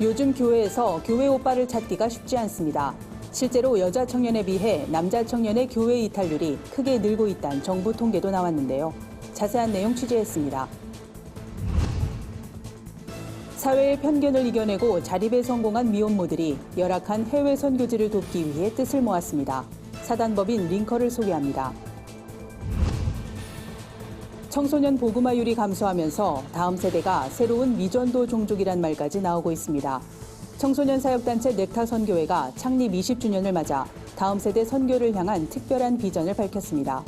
요즘 교회에서 교회 오빠를 찾기가 쉽지 않습니다. 실제로 여자 청년에 비해 남자 청년의 교회 이탈률이 크게 늘고 있다는 정부 통계도 나왔는데요. 자세한 내용 취재했습니다. 사회의 편견을 이겨내고 자립에 성공한 미혼모들이 열악한 해외 선교지를 돕기 위해 뜻을 모았습니다. 사단법인 링커를 소개합니다. 청소년 보그마율이 감소하면서 다음 세대가 새로운 미전도 종족이란 말까지 나오고 있습니다. 청소년 사역단체 넥타 선교회가 창립 20주년을 맞아 다음 세대 선교를 향한 특별한 비전을 밝혔습니다.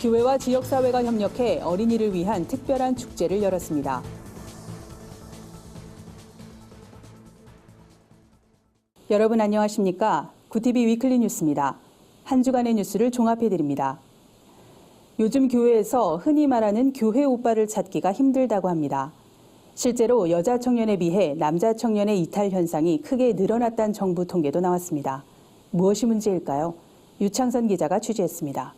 교회와 지역사회가 협력해 어린이를 위한 특별한 축제를 열었습니다. 여러분 안녕하십니까? 구티비 위클리 뉴스입니다. 한 주간의 뉴스를 종합해드립니다. 요즘 교회에서 흔히 말하는 교회 오빠를 찾기가 힘들다고 합니다. 실제로 여자 청년에 비해 남자 청년의 이탈 현상이 크게 늘어났다는 정부 통계도 나왔습니다. 무엇이 문제일까요? 유창선 기자가 취재했습니다.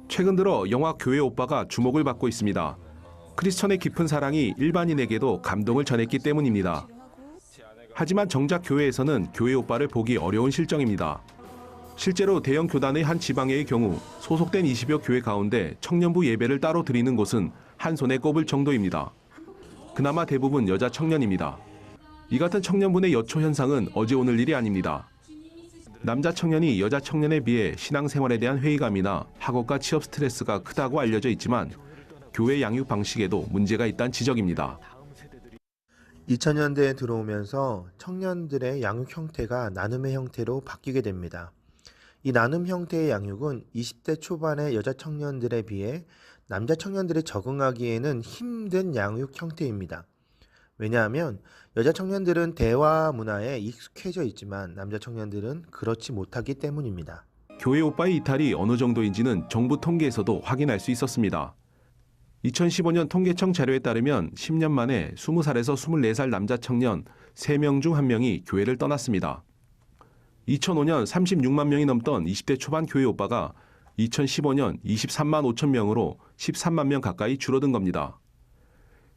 최근 들어 영화 교회 오빠가 주목을 받고 있습니다. 크리스천의 깊은 사랑이 일반인에게도 감동을 전했기 때문입니다. 하지만 정작 교회에서는 교회 오빠를 보기 어려운 실정입니다. 실제로 대형 교단의 한 지방회의 경우 소속된 20여 교회 가운데 청년부 예배를 따로 드리는 곳은 한 손에 꼽을 정도입니다. 그나마 대부분 여자 청년입니다. 이 같은 청년분의 여초 현상은 어제 오늘 일이 아닙니다. 남자 청년이 여자 청년에 비해 신앙생활에 대한 회의감이나 학업과 취업 스트레스가 크다고 알려져 있지만 교회 양육 방식에도 문제가 있다는 지적입니다. 2000년대에 들어오면서 청년들의 양육 형태가 나눔의 형태로 바뀌게 됩니다. 이 나눔 형태의 양육은 20대 초반의 여자 청년들에 비해 남자 청년들이 적응하기에는 힘든 양육 형태입니다. 왜냐하면 여자 청년들은 대화 문화에 익숙해져 있지만 남자 청년들은 그렇지 못하기 때문입니다. 교회 오빠의 이탈이 어느 정도인지는 정부 통계에서도 확인할 수 있었습니다. 2015년 통계청 자료에 따르면 10년 만에 20살에서 24살 남자 청년 3명 중 1명이 교회를 떠났습니다. 2005년 36만 명이 넘던 20대 초반 교회 오빠가 2015년 23만 5천 명으로 13만 명 가까이 줄어든 겁니다.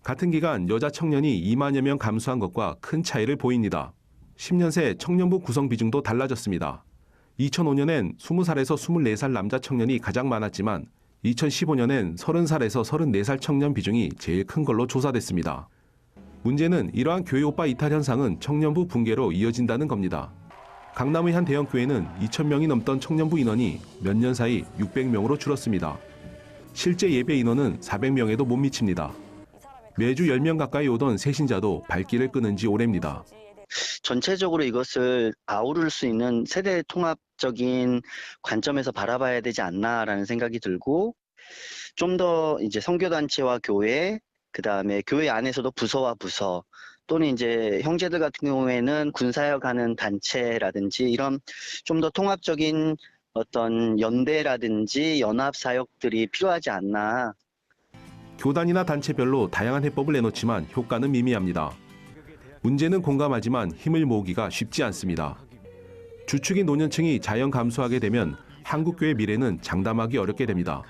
같은 기간 여자 청년이 2만여 명 감소한 것과 큰 차이를 보입니다. 10년 새 청년부 구성 비중도 달라졌습니다. 2005년엔 20살에서 24살 남자 청년이 가장 많았지만 2015년엔 30살에서 34살 청년 비중이 제일 큰 걸로 조사됐습니다. 문제는 이러한 교회 오빠 이탈 현상은 청년부 붕괴로 이어진다는 겁니다. 강남의 한 대형 교회는 2,000명이 넘던 청년부 인원이 몇 년 사이 600명으로 줄었습니다. 실제 예배 인원은 400명에도 못 미칩니다. 매주 10명 가까이 오던 새신자도 발길을 끊은 지 오래입니다. 전체적으로 이것을 아우를 수 있는 세대 통합적인 관점에서 바라봐야 되지 않나라는 생각이 들고 좀 더 이제 선교단체와 교회, 그다음에 교회 안에서도 부서와 부서 또는 이제 형제들 같은 경우에는 군사역하는 단체라든지 이런 좀 더 통합적인 어떤 연대라든지 연합 사역들이 필요하지 않나. 교단이나 단체별로 다양한 해법을 내놓지만 효과는 미미합니다. 문제는 공감하지만 힘을 모으기가 쉽지 않습니다. 주축인 노년층이 자연 감소하게 되면 한국교회 미래는 장담하기 어렵게 됩니다.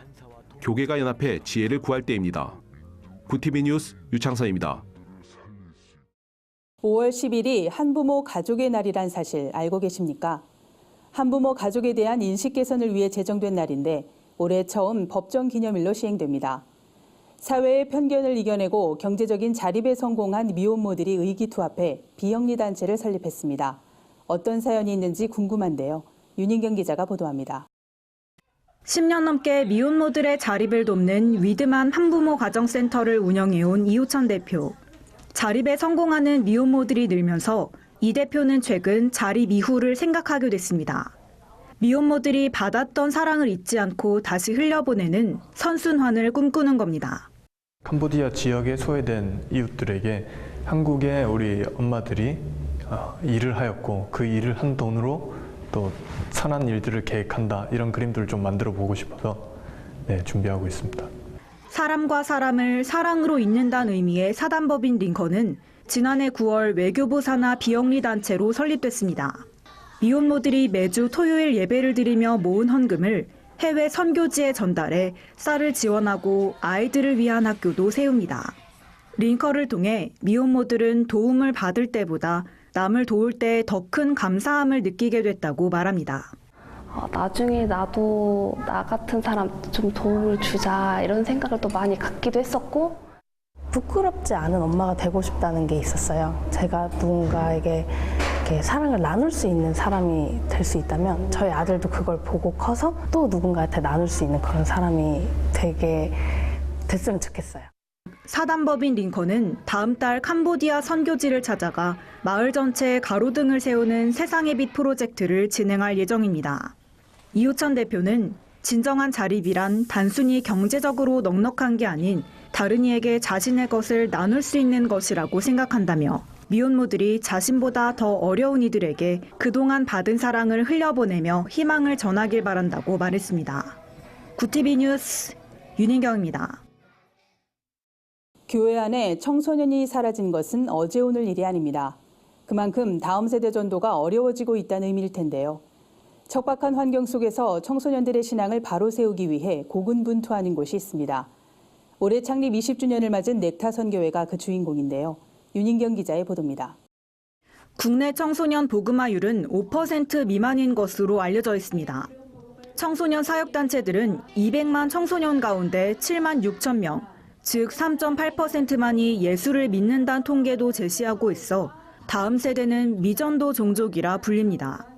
교계가 연합해 지혜를 구할 때입니다. 구티비 뉴스 유창선입니다. 5월 10일이 한부모 가족의 날이란 사실 알고 계십니까? 한부모 가족에 대한 인식 개선을 위해 제정된 날인데 올해 처음 법정 기념일로 시행됩니다. 사회의 편견을 이겨내고 경제적인 자립에 성공한 미혼모들이 의기투합해 비영리 단체를 설립했습니다. 어떤 사연이 있는지 궁금한데요. 윤인경 기자가 보도합니다. 10년 넘게 미혼모들의 자립을 돕는 위드만 한부모 가정센터를 운영해온 이호천 대표. 자립에 성공하는 미혼모들이 늘면서 이 대표는 최근 자립 이후를 생각하게 됐습니다. 미혼모들이 받았던 사랑을 잊지 않고 다시 흘려보내는 선순환을 꿈꾸는 겁니다. 캄보디아 지역에 소외된 이웃들에게 한국의 우리 엄마들이 일을 하였고 그 일을 한 돈으로 또 선한 일들을 계획한다, 이런 그림들을 좀 만들어 보고 싶어서 준비하고 있습니다. 사람과 사람을 사랑으로 잇는다는 의미의 사단법인 링컨은 지난해 9월 외교부 산하 비영리 단체로 설립됐습니다. 미혼모들이 매주 토요일 예배를 드리며 모은 헌금을 해외 선교지에 전달해 쌀을 지원하고 아이들을 위한 학교도 세웁니다. 링커를 통해 미혼모들은 도움을 받을 때보다 남을 도울 때 더 큰 감사함을 느끼게 됐다고 말합니다. 나중에 나도 나 같은 사람 좀 도움을 주자 이런 생각을 또 많이 갖기도 했었고, 부끄럽지 않은 엄마가 되고 싶다는 게 있었어요. 제가 누군가에게 이렇게 사랑을 나눌 수 있는 사람이 될 수 있다면 저희 아들도 그걸 보고 커서 또 누군가한테 나눌 수 있는 그런 사람이 되게 됐으면 좋겠어요. 사단법인 링컨은 다음 달 캄보디아 선교지를 찾아가 마을 전체에 가로등을 세우는 세상의 빛 프로젝트를 진행할 예정입니다. 이호천 대표는 진정한 자립이란 단순히 경제적으로 넉넉한 게 아닌 다른 이에게 자신의 것을 나눌 수 있는 것이라고 생각한다며 미혼모들이 자신보다 더 어려운 이들에게 그동안 받은 사랑을 흘려보내며 희망을 전하길 바란다고 말했습니다. 구티비 뉴스 윤인경입니다. 교회 안에 청소년이 사라진 것은 어제 오늘 일이 아닙니다. 그만큼 다음 세대 전도가 어려워지고 있다는 의미일 텐데요. 척박한 환경 속에서 청소년들의 신앙을 바로 세우기 위해 고군분투하는 곳이 있습니다. 올해 창립 20주년을 맞은 넥타 선교회가 그 주인공인데요. 윤인경 기자의 보도입니다. 국내 청소년 복음화율은 5% 미만인 것으로 알려져 있습니다. 청소년 사역단체들은 200만 청소년 가운데 7만 6천 명, 즉 3.8%만이 예수를 믿는다는 통계도 제시하고 있어 다음 세대는 미전도 종족이라 불립니다.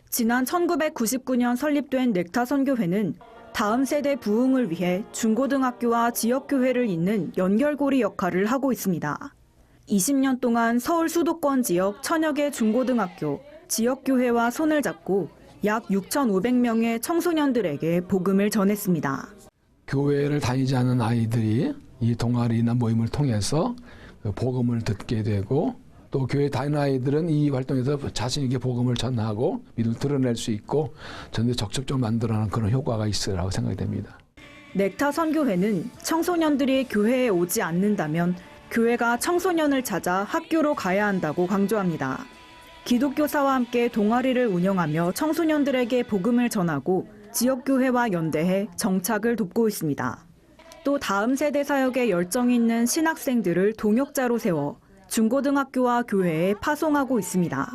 지난 1999년 설립된 넥타 선교회는 다음 세대 부흥을 위해 중고등학교와 지역교회를 잇는 연결고리 역할을 하고 있습니다. 20년 동안 서울 수도권 지역 천여 개 중고등학교, 지역교회와 손을 잡고 약 6,500명의 청소년들에게 복음을 전했습니다. 교회를 다니지 않은 아이들이 이 동아리나 모임을 통해서 복음을 듣게 되고, 또 교회 다니는 아이들은 이 활동에서 자신에게 복음을 전하고 믿음을 드러낼 수 있고 전도 적극적으로 만들어내는 그런 효과가 있으라고 생각이 됩니다. 넥타 선교회는 청소년들이 교회에 오지 않는다면 교회가 청소년을 찾아 학교로 가야 한다고 강조합니다. 기독교사와 함께 동아리를 운영하며 청소년들에게 복음을 전하고 지역교회와 연대해 정착을 돕고 있습니다. 또 다음 세대 사역에 열정이 있는 신학생들을 동역자로 세워 중고등학교와 교회에 파송하고 있습니다.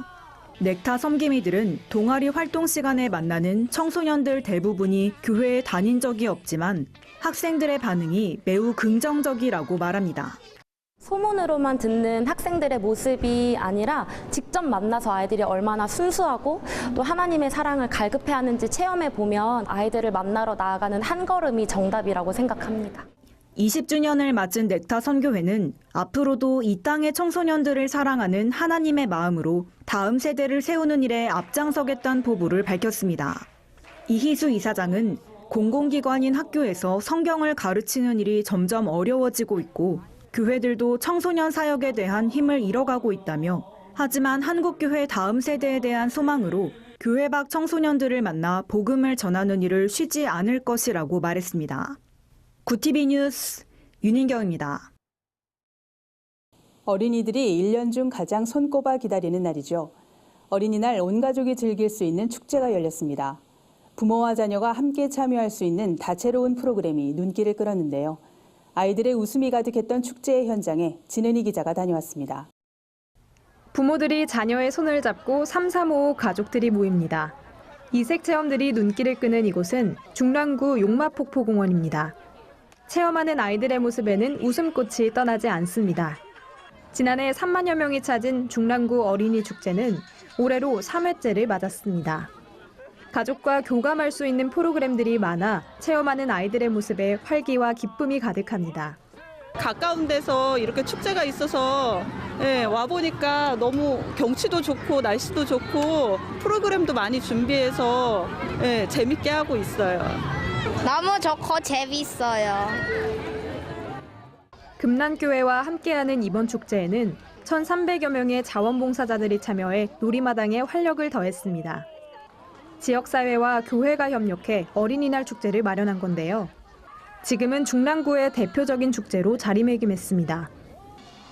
넥타 섬김이들은 동아리 활동 시간에 만나는 청소년들 대부분이 교회에 다닌 적이 없지만 학생들의 반응이 매우 긍정적이라고 말합니다. 소문으로만 듣는 학생들의 모습이 아니라 직접 만나서 아이들이 얼마나 순수하고 또 하나님의 사랑을 갈급해하는지 체험해보면 아이들을 만나러 나아가는 한 걸음이 정답이라고 생각합니다. 20주년을 맞은 넥타 선교회는 앞으로도 이 땅의 청소년들을 사랑하는 하나님의 마음으로 다음 세대를 세우는 일에 앞장서겠다는 포부를 밝혔습니다. 이희수 이사장은 공공기관인 학교에서 성경을 가르치는 일이 점점 어려워지고 있고 교회들도 청소년 사역에 대한 힘을 잃어가고 있다며, 하지만 한국교회 다음 세대에 대한 소망으로 교회 밖 청소년들을 만나 복음을 전하는 일을 쉬지 않을 것이라고 말했습니다. 구티비 뉴스 윤인경입니다. 어린이들이 1년 중 가장 손꼽아 기다리는 날이죠. 어린이날 온 가족이 즐길 수 있는 축제가 열렸습니다. 부모와 자녀가 함께 참여할 수 있는 다채로운 프로그램이 눈길을 끌었는데요. 아이들의 웃음이 가득했던 축제의 현장에 진은희 기자가 다녀왔습니다. 부모들이 자녀의 손을 잡고 삼삼오오 가족들이 모입니다. 이색 체험들이 눈길을 끄는 이곳은 중랑구 용마폭포공원입니다. 체험하는 아이들의 모습에는 웃음꽃이 떠나지 않습니다. 지난해 3만여 명이 찾은 중랑구 어린이 축제는 올해로 3회째를 맞았습니다. 가족과 교감할 수 있는 프로그램들이 많아 체험하는 아이들의 모습에 활기와 기쁨이 가득합니다. 가까운 데서 이렇게 축제가 있어서 와보니까 너무 경치도 좋고 날씨도 좋고 프로그램도 많이 준비해서 재밌게 하고 있어요. 너무 좋고 재밌어요. 금난교회와 함께하는 이번 축제에는 1,300여 명의 자원봉사자들이 참여해 놀이마당에 활력을 더했습니다. 지역사회와 교회가 협력해 어린이날 축제를 마련한 건데요. 지금은 중랑구의 대표적인 축제로 자리매김했습니다.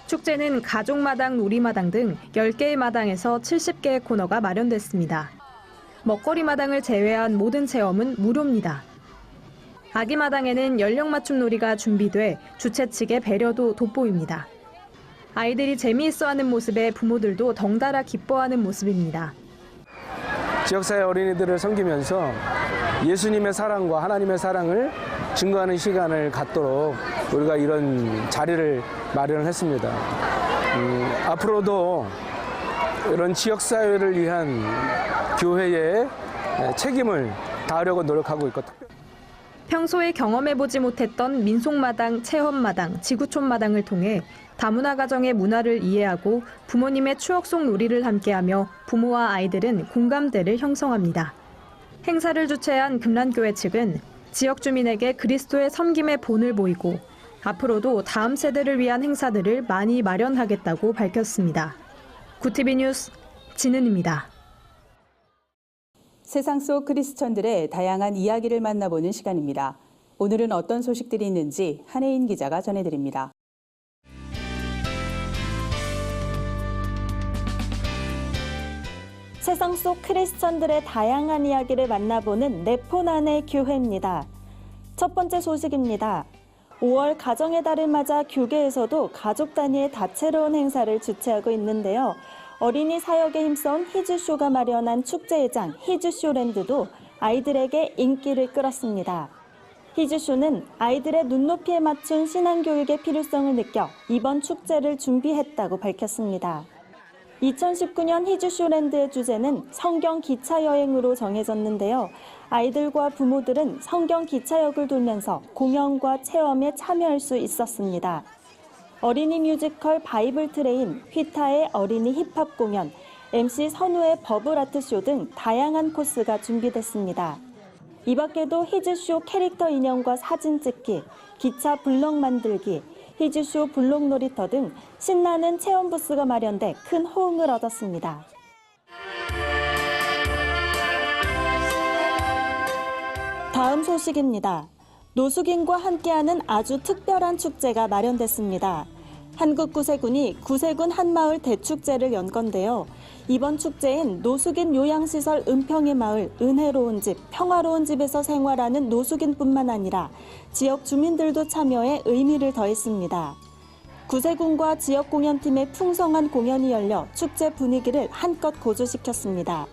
축제는 가족마당, 놀이마당 등 10개의 마당에서 70개의 코너가 마련됐습니다. 먹거리마당을 제외한 모든 체험은 무료입니다. 아기마당에는 연령 맞춤 놀이가 준비돼 주최 측의 배려도 돋보입니다. 아이들이 재미있어하는 모습에 부모들도 덩달아 기뻐하는 모습입니다. 지역사회 어린이들을 섬기면서 예수님의 사랑과 하나님의 사랑을 증거하는 시간을 갖도록 우리가 이런 자리를 마련했습니다. 앞으로도 이런 지역사회를 위한 교회의 책임을 다하려고 노력하고 있고, 평소에 경험해보지 못했던 민속마당, 체험마당, 지구촌마당을 통해 다문화 가정의 문화를 이해하고 부모님의 추억 속 놀이를 함께하며 부모와 아이들은 공감대를 형성합니다. 행사를 주최한 금란교회 측은 지역 주민에게 그리스도의 섬김의 본을 보이고 앞으로도 다음 세대를 위한 행사들을 많이 마련하겠다고 밝혔습니다. 구티비 뉴스 진은입니다. 세상 속 크리스천들의 다양한 이야기를 만나보는 시간입니다. 오늘은 어떤 소식들이 있는지 한혜인 기자가 전해드립니다. 세상 속 크리스천들의 다양한 이야기를 만나보는 네포난의 교회입니다. 첫 번째 소식입니다. 5월 가정의 달을 맞아 교계에서도 가족 단위의 다채로운 행사를 주최하고 있는데요. 어린이 사역에 힘써온 히즈쇼가 마련한 축제회장 히즈쇼랜드도 아이들에게 인기를 끌었습니다. 히즈쇼는 아이들의 눈높이에 맞춘 신앙교육의 필요성을 느껴 이번 축제를 준비했다고 밝혔습니다. 2019년 히즈쇼랜드의 주제는 성경 기차 여행으로 정해졌는데요. 아이들과 부모들은 성경 기차역을 돌면서 공연과 체험에 참여할 수 있었습니다. 어린이 뮤지컬 바이블 트레인, 휘타의 어린이 힙합 공연, MC 선우의 버블아트쇼 등 다양한 코스가 준비됐습니다. 이 밖에도 히즈쇼 캐릭터 인형과 사진 찍기, 기차 블럭 만들기, 히즈쇼 블록 놀이터 등 신나는 체험 부스가 마련돼 큰 호응을 얻었습니다. 다음 소식입니다. 노숙인과 함께하는 아주 특별한 축제가 마련됐습니다. 한국구세군이 구세군 한마을 대축제를 연 건데요. 이번 축제엔 노숙인 요양시설 은평의 마을 은혜로운 집, 평화로운 집에서 생활하는 노숙인뿐만 아니라 지역 주민들도 참여해 의미를 더했습니다. 구세군과 지역 공연팀의 풍성한 공연이 열려 축제 분위기를 한껏 고조시켰습니다.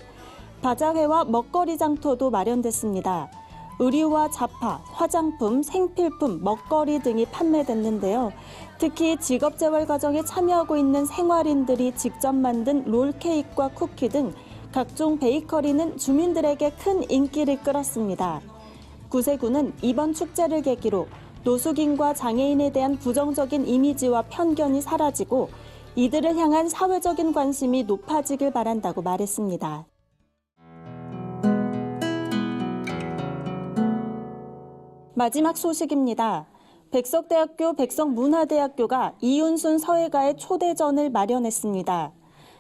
바자회와 먹거리 장터도 마련됐습니다. 의류와 잡화, 화장품, 생필품, 먹거리 등이 판매됐는데요. 특히 직업재활 과정에 참여하고 있는 생활인들이 직접 만든 롤케이크와 쿠키 등 각종 베이커리는 주민들에게 큰 인기를 끌었습니다. 구세군은 이번 축제를 계기로 노숙인과 장애인에 대한 부정적인 이미지와 편견이 사라지고 이들을 향한 사회적인 관심이 높아지길 바란다고 말했습니다. 마지막 소식입니다. 백석대학교 백석문화대학교가 이윤순 서예가의 초대전을 마련했습니다.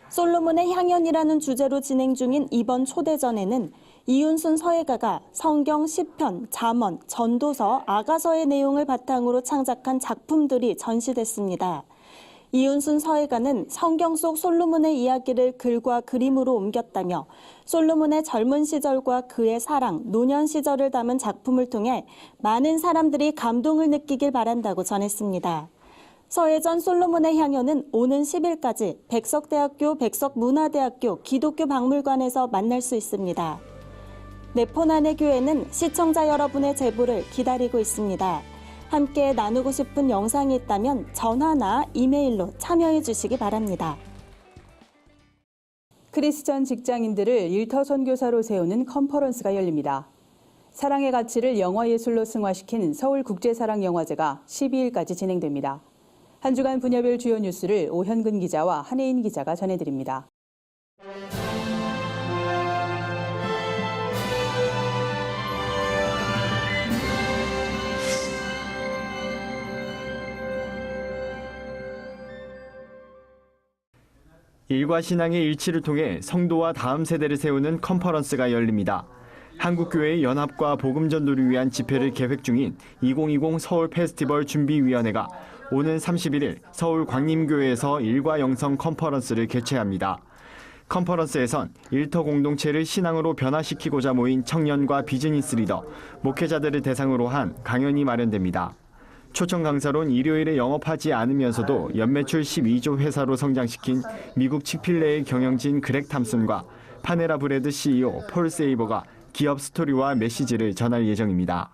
솔로몬의 향연이라는 주제로 진행 중인 이번 초대전에는 이윤순 서예가가 성경, 시편, 잠언, 전도서, 아가서의 내용을 바탕으로 창작한 작품들이 전시됐습니다. 이윤순 서예가는 성경 속 솔로몬의 이야기를 글과 그림으로 옮겼다며 솔로몬의 젊은 시절과 그의 사랑, 노년 시절을 담은 작품을 통해 많은 사람들이 감동을 느끼길 바란다고 전했습니다. 서예전 솔로몬의 향연은 오는 10일까지 백석대학교 백석문화대학교 기독교 박물관에서 만날 수 있습니다. 네포난의 교회는 시청자 여러분의 제보를 기다리고 있습니다. 함께 나누고 싶은 영상이 있다면 전화나 이메일로 참여해 주시기 바랍니다. 크리스천 직장인들을 일터 선교사로 세우는 컨퍼런스가 열립니다. 사랑의 가치를 영화예술로 승화시킨 서울국제사랑영화제가 12일까지 진행됩니다. 한 주간 분야별 주요 뉴스를 오현근 기자와 한혜인 기자가 전해드립니다. 일과 신앙의 일치를 통해 성도와 다음 세대를 세우는 컨퍼런스가 열립니다. 한국교회의 연합과 복음전도를 위한 집회를 계획 중인 2020 서울 페스티벌 준비위원회가 오는 31일 서울 광림교회에서 일과 영성 컨퍼런스를 개최합니다. 컨퍼런스에선 일터 공동체를 신앙으로 변화시키고자 모인 청년과 비즈니스 리더, 목회자들을 대상으로 한 강연이 마련됩니다. 초청 강사론 일요일에 영업하지 않으면서도 연매출 12조 회사로 성장시킨 미국 칙필레의 경영진 그렉 탐슨과 파네라 브레드 CEO 폴 세이버가 기업 스토리와 메시지를 전할 예정입니다.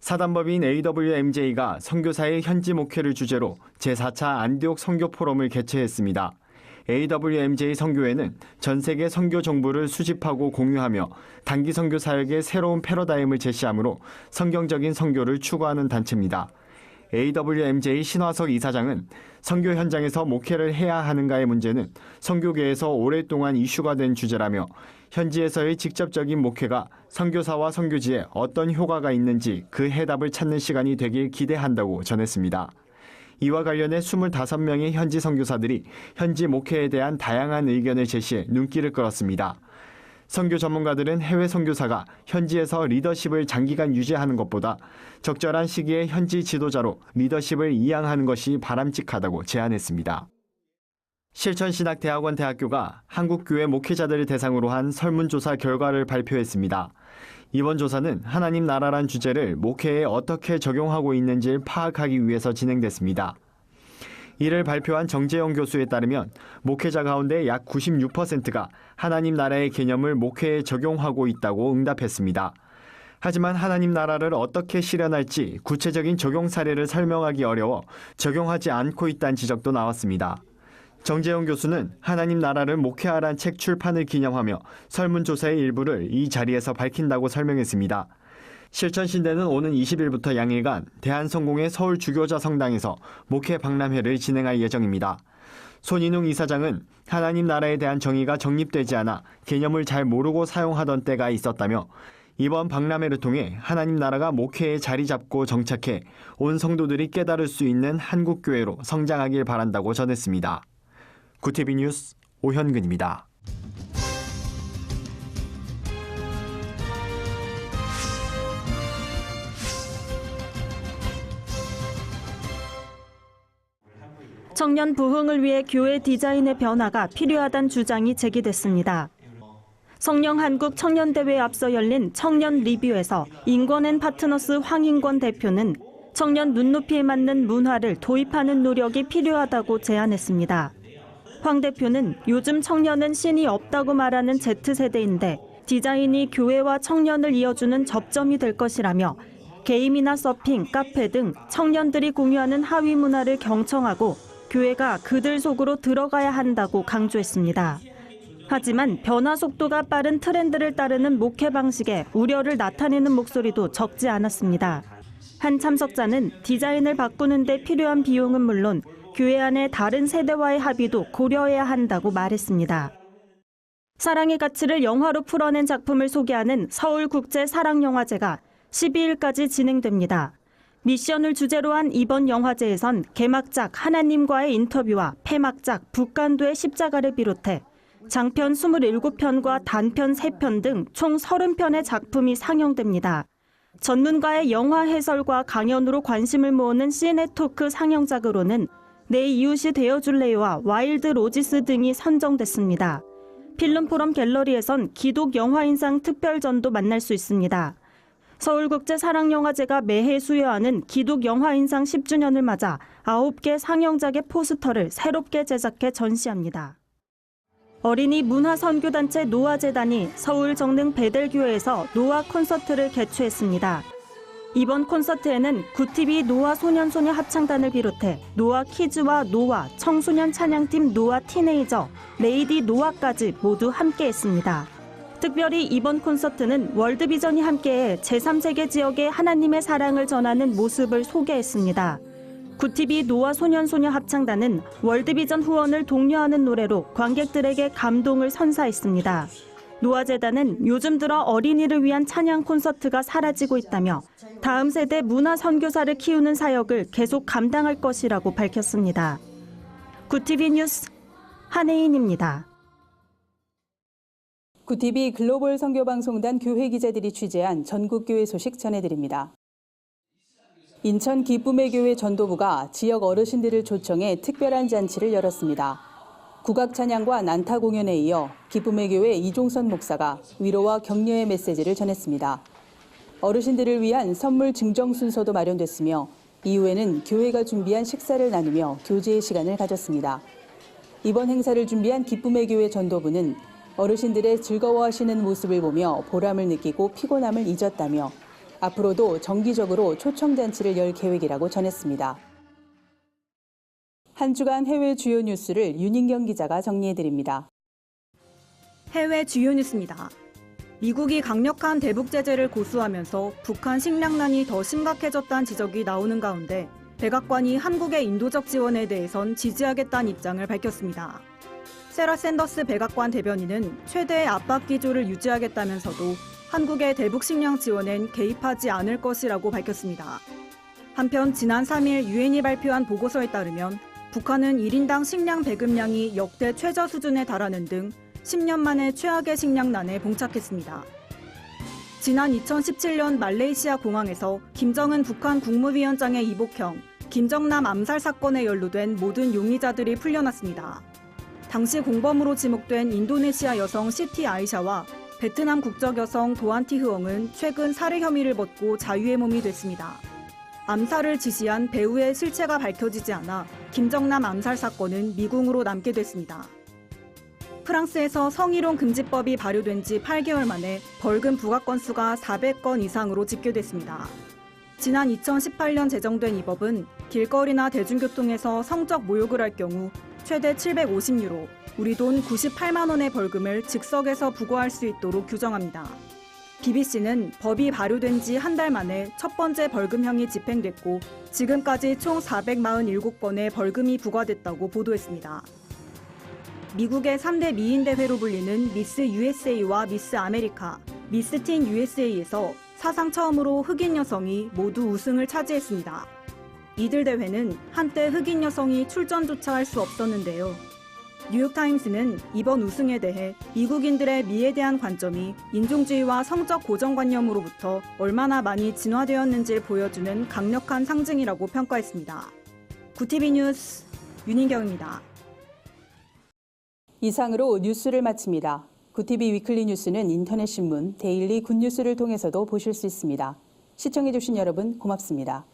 사단법인 AWMJ가 선교사의 현지 목회를 주제로 제4차 안디옥 선교 포럼을 개최했습니다. AWMJ 선교회는 전 세계 선교 정보를 수집하고 공유하며 단기 선교 사역의 새로운 패러다임을 제시하므로 성경적인 선교를 추구하는 단체입니다. AWMJ 신화석 이사장은 선교 현장에서 목회를 해야 하는가의 문제는 선교계에서 오랫동안 이슈가 된 주제라며 현지에서의 직접적인 목회가 선교사와 선교지에 어떤 효과가 있는지 그 해답을 찾는 시간이 되길 기대한다고 전했습니다. 이와 관련해 25명의 현지 선교사들이 현지 목회에 대한 다양한 의견을 제시해 눈길을 끌었습니다. 선교 전문가들은 해외 선교사가 현지에서 리더십을 장기간 유지하는 것보다 적절한 시기에 현지 지도자로 리더십을 이양하는 것이 바람직하다고 제안했습니다. 실천신학대학원 대학교가 한국교회 목회자들을 대상으로 한 설문조사 결과를 발표했습니다. 이번 조사는 하나님 나라란 주제를 목회에 어떻게 적용하고 있는지를 파악하기 위해서 진행됐습니다. 이를 발표한 정재영 교수에 따르면 목회자 가운데 약 96%가 하나님 나라의 개념을 목회에 적용하고 있다고 응답했습니다. 하지만 하나님 나라를 어떻게 실현할지 구체적인 적용 사례를 설명하기 어려워 적용하지 않고 있다는 지적도 나왔습니다. 정재영 교수는 하나님 나라를 목회하란 책 출판을 기념하며 설문조사의 일부를 이 자리에서 밝힌다고 설명했습니다. 실천신대는 오는 20일부터 양일간 대한성공회 서울 주교자 성당에서 목회 박람회를 진행할 예정입니다. 손인웅 이사장은 하나님 나라에 대한 정의가 정립되지 않아 개념을 잘 모르고 사용하던 때가 있었다며 이번 박람회를 통해 하나님 나라가 목회에 자리 잡고 정착해 온 성도들이 깨달을 수 있는 한국교회로 성장하길 바란다고 전했습니다. 구티비 뉴스 오현근입니다. 청년 부흥을 위해 교회 디자인의 변화가 필요하다는 주장이 제기됐습니다. 성령한국 청년대회에 앞서 열린 청년 리뷰에서 인권앤파트너스 황인권 대표는 청년 눈높이에 맞는 문화를 도입하는 노력이 필요하다고 제안했습니다. 황 대표는 요즘 청년은 신이 없다고 말하는 Z세대인데 디자인이 교회와 청년을 이어주는 접점이 될 것이라며 게임이나 서핑, 카페 등 청년들이 공유하는 하위 문화를 경청하고 교회가 그들 속으로 들어가야 한다고 강조했습니다. 하지만 변화 속도가 빠른 트렌드를 따르는 목회 방식에 우려를 나타내는 목소리도 적지 않았습니다. 한 참석자는 디자인을 바꾸는 데 필요한 비용은 물론 교회 안의 다른 세대와의 합의도 고려해야 한다고 말했습니다. 사랑의 가치를 영화로 풀어낸 작품을 소개하는 서울국제사랑영화제가 12일까지 진행됩니다. 미션을 주제로 한 이번 영화제에선 개막작 하나님과의 인터뷰와 폐막작 북간도의 십자가를 비롯해 장편 27편과 단편 3편 등 총 30편의 작품이 상영됩니다. 전문가의 영화 해설과 강연으로 관심을 모으는 시네토크 상영작으로는 내 이웃이 되어줄래요와 와일드 로지스 등이 선정됐습니다. 필름포럼 갤러리에선 기독 영화인상 특별전도 만날 수 있습니다. 서울국제사랑영화제가 매해 수여하는 기독 영화인상 10주년을 맞아 9개 상영작의 포스터를 새롭게 제작해 전시합니다. 어린이 문화선교단체 노아재단이 서울 정릉 베델교회에서 노아 콘서트를 개최했습니다. 이번 콘서트에는 구티비 노아 소년소녀 합창단을 비롯해 노아 키즈와 노아, 청소년 찬양팀 노아 티네이저, 레이디 노아까지 모두 함께했습니다. 특별히 이번 콘서트는 월드비전이 함께해 제3세계 지역의 하나님의 사랑을 전하는 모습을 소개했습니다. 구티비 노아 소년소녀 합창단은 월드비전 후원을 독려하는 노래로 관객들에게 감동을 선사했습니다. 노아재단은 요즘 들어 어린이를 위한 찬양 콘서트가 사라지고 있다며 다음 세대 문화 선교사를 키우는 사역을 계속 감당할 것이라고 밝혔습니다. 구티비 뉴스 한혜인입니다. 구티비 글로벌 선교방송단 교회 기자들이 취재한 전국교회 소식 전해드립니다. 인천 기쁨의 교회 전도부가 지역 어르신들을 초청해 특별한 잔치를 열었습니다. 국악 찬양과 난타 공연에 이어 기쁨의 교회 이종선 목사가 위로와 격려의 메시지를 전했습니다. 어르신들을 위한 선물 증정 순서도 마련됐으며 이후에는 교회가 준비한 식사를 나누며 교제의 시간을 가졌습니다. 이번 행사를 준비한 기쁨의 교회 전도부는 어르신들의 즐거워하시는 모습을 보며 보람을 느끼고 피곤함을 잊었다며 앞으로도 정기적으로 초청잔치를 열 계획이라고 전했습니다. 한 주간 해외 주요 뉴스를 윤인경 기자가 정리해드립니다. 해외 주요 뉴스입니다. 미국이 강력한 대북 제재를 고수하면서 북한 식량난이 더 심각해졌다는 지적이 나오는 가운데 백악관이 한국의 인도적 지원에 대해선 지지하겠다는 입장을 밝혔습니다. 세라 샌더스 백악관 대변인은 최대의 압박 기조를 유지하겠다면서도 한국의 대북 식량 지원엔 개입하지 않을 것이라고 밝혔습니다. 한편 지난 3일 유엔이 발표한 보고서에 따르면 북한은 1인당 식량 배급량이 역대 최저 수준에 달하는 등 10년 만에 최악의 식량난에 봉착했습니다. 지난 2017년 말레이시아 공항에서 김정은 북한 국무위원장의 이복형, 김정남 암살 사건에 연루된 모든 용의자들이 풀려났습니다. 당시 공범으로 지목된 인도네시아 여성 시티 아이샤와 베트남 국적 여성 도안티 흐엉은 최근 살해 혐의를 벗고 자유의 몸이 됐습니다. 암살을 지시한 배우의 실체가 밝혀지지 않아 김정남 암살 사건은 미궁으로 남게 됐습니다. 프랑스에서 성희롱 금지법이 발효된 지 8개월 만에 벌금 부과 건수가 400건 이상으로 집계됐습니다. 지난 2018년 제정된 이 법은 길거리나 대중교통에서 성적 모욕을 할 경우 최대 750유로, 우리 돈 98만 원의 벌금을 즉석에서 부과할 수 있도록 규정합니다. BBC는 법이 발효된 지 한 달 만에 첫 번째 벌금형이 집행됐고 지금까지 총 447건의 벌금이 부과됐다고 보도했습니다. 미국의 3대 미인 대회로 불리는 미스 USA와 미스 아메리카, 미스 틴 USA에서 사상 처음으로 흑인 여성이 모두 우승을 차지했습니다. 이들 대회는 한때 흑인 여성이 출전조차 할 수 없었는데요. 뉴욕타임스는 이번 우승에 대해 미국인들의 미에 대한 관점이 인종주의와 성적 고정관념으로부터 얼마나 많이 진화되었는지를 보여주는 강력한 상징이라고 평가했습니다. 구티비 뉴스 윤인경입니다. 이상으로 뉴스를 마칩니다. 구티비 위클리 뉴스는 인터넷 신문 데일리 굿뉴스를 통해서도 보실 수 있습니다. 시청해주신 여러분 고맙습니다.